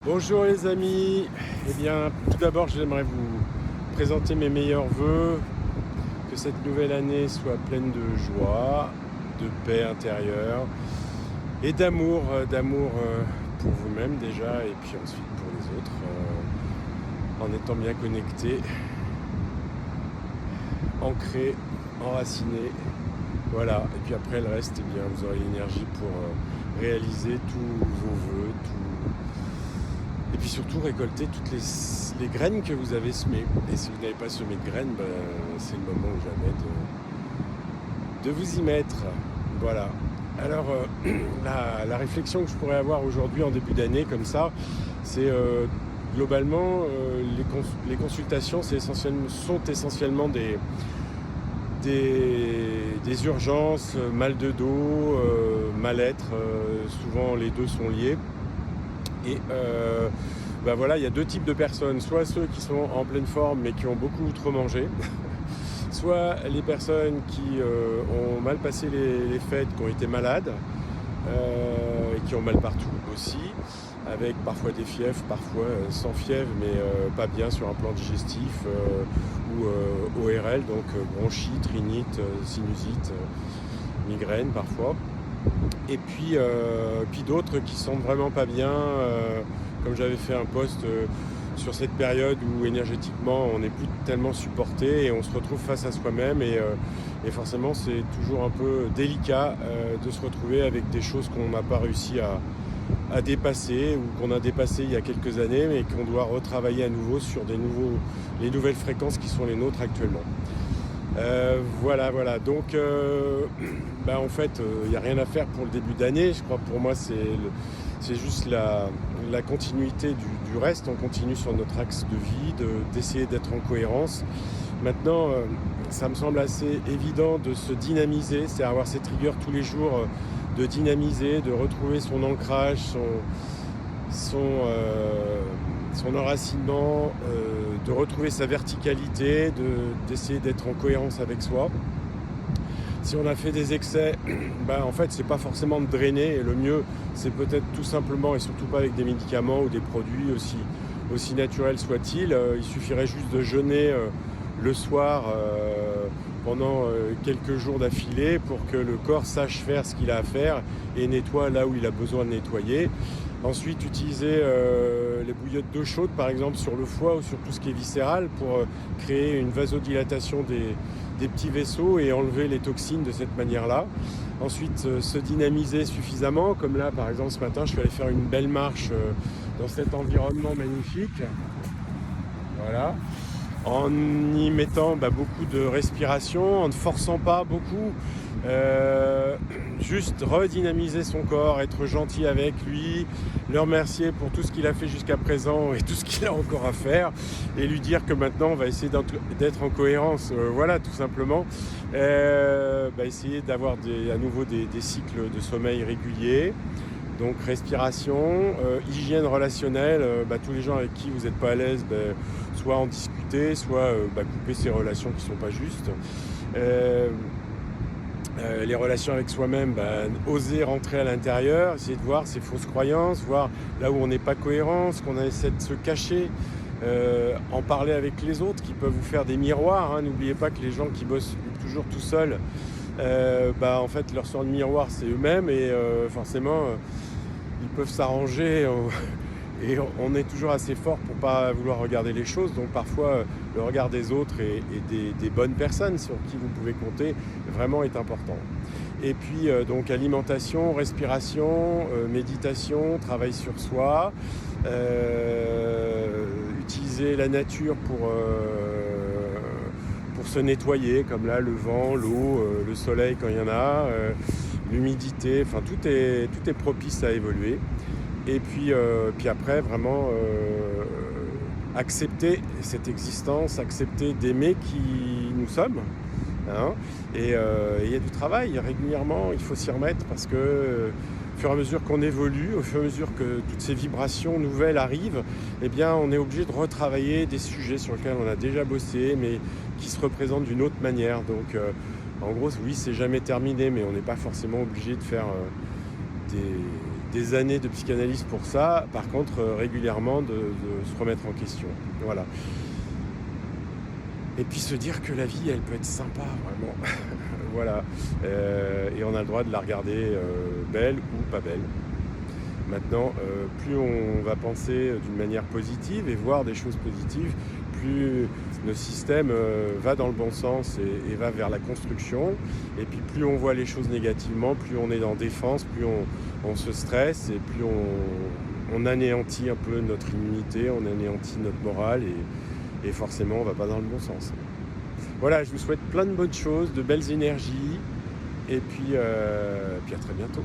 Bonjour les amis, eh bien tout d'abord j'aimerais vous présenter mes meilleurs vœux, que cette nouvelle année soit pleine de joie, de paix intérieure et d'amour pour vous-même déjà et puis ensuite pour les autres, en étant bien connecté, ancré, enraciné, voilà. Et puis après le reste, eh bien vous aurez l'énergie pour réaliser tous vos vœux, et puis surtout récolter toutes les graines que vous avez semées. Et si vous n'avez pas semé de graines, c'est le moment ou jamais de vous y mettre. Voilà. Alors la réflexion que je pourrais avoir aujourd'hui en début d'année comme ça, c'est globalement les consultations sont essentiellement des urgences, mal de dos, mal-être, souvent les deux sont liés. Et voilà, il y a deux types de personnes, soit ceux qui sont en pleine forme mais qui ont beaucoup trop mangé, soit les personnes qui ont mal passé les fêtes, qui ont été malades et qui ont mal partout aussi, avec parfois des fièvres, parfois sans fièvre mais pas bien sur un plan digestif ou ORL, donc bronchite, rhinite, sinusite, migraine parfois. Et puis d'autres qui sont vraiment pas bien, comme j'avais fait un post sur cette période où énergétiquement on n'est plus tellement supporté et on se retrouve face à soi-même et forcément c'est toujours un peu délicat de se retrouver avec des choses qu'on n'a pas réussi à dépasser ou qu'on a dépassé il y a quelques années mais qu'on doit retravailler à nouveau sur les nouvelles fréquences qui sont les nôtres actuellement. Voilà. Donc, en fait, il n'y a rien à faire pour le début d'année. Je crois pour moi, c'est juste la continuité du reste. On continue sur notre axe de vie, d'essayer d'être en cohérence. Maintenant, ça me semble assez évident de se dynamiser, c'est avoir ces triggers tous les jours, de dynamiser, de retrouver son ancrage, son enracinement, de retrouver sa verticalité, d'essayer d'être en cohérence avec soi. Si on a fait des excès, en fait c'est pas forcément de drainer, et le mieux c'est peut-être tout simplement, et surtout pas avec des médicaments ou des produits aussi naturels soient-ils, il suffirait juste de jeûner le soir pendant quelques jours d'affilée pour que le corps sache faire ce qu'il a à faire et nettoie là où il a besoin de nettoyer. Ensuite, utiliser les bouillottes d'eau chaude, par exemple, sur le foie ou sur tout ce qui est viscéral pour créer une vasodilatation des petits vaisseaux et enlever les toxines de cette manière-là. Ensuite, se dynamiser suffisamment, comme là, par exemple, ce matin, je suis allé faire une belle marche dans cet environnement magnifique. Voilà. En y mettant beaucoup de respiration, en ne forçant pas beaucoup, juste redynamiser son corps, être gentil avec lui, le remercier pour tout ce qu'il a fait jusqu'à présent et tout ce qu'il a encore à faire, et lui dire que maintenant on va essayer d'être en cohérence, voilà, tout simplement. Essayer d'avoir à nouveau des cycles de sommeil réguliers. Donc respiration, hygiène relationnelle, tous les gens avec qui vous n'êtes pas à l'aise, soit en discuter, soit couper ces relations qui ne sont pas justes. Les relations avec soi-même, oser rentrer à l'intérieur, essayer de voir ses fausses croyances, voir là où on n'est pas cohérent, ce qu'on essaie de se cacher, en parler avec les autres qui peuvent vous faire des miroirs. N'oubliez pas que les gens qui bossent toujours tout seuls, en fait leur sort de miroir c'est eux-mêmes et forcément ils peuvent s'arranger et on est toujours assez fort pour pas vouloir regarder les choses, donc parfois le regard des autres et des bonnes personnes sur qui vous pouvez compter vraiment est important. Et puis donc alimentation, respiration, méditation, travail sur soi, utiliser la nature pour se nettoyer, comme là le vent, l'eau, le soleil quand il y en a, l'humidité, enfin tout est propice à évoluer. Et puis après vraiment accepter cette existence, accepter d'aimer qui nous sommes. Et il y a du travail régulièrement, il faut s'y remettre parce que au fur et à mesure qu'on évolue, au fur et à mesure que toutes ces vibrations nouvelles arrivent, on est obligé de retravailler des sujets sur lesquels on a déjà bossé mais qui se représentent d'une autre manière. Donc en gros, oui, c'est jamais terminé, mais on n'est pas forcément obligé de faire des années de psychanalyse pour ça. Par contre, régulièrement, de se remettre en question. Voilà. Et puis se dire que la vie, elle peut être sympa, vraiment. Voilà. Et on a le droit de la regarder belle ou pas belle. Maintenant, plus on va penser d'une manière positive et voir des choses positives, plus notre système va dans le bon sens et va vers la construction. Et puis plus on voit les choses négativement, plus on est en défense, plus on se stresse et plus on anéantit un peu notre immunité, on anéantit notre morale et forcément on ne va pas dans le bon sens. Voilà, je vous souhaite plein de bonnes choses, de belles énergies et puis à très bientôt.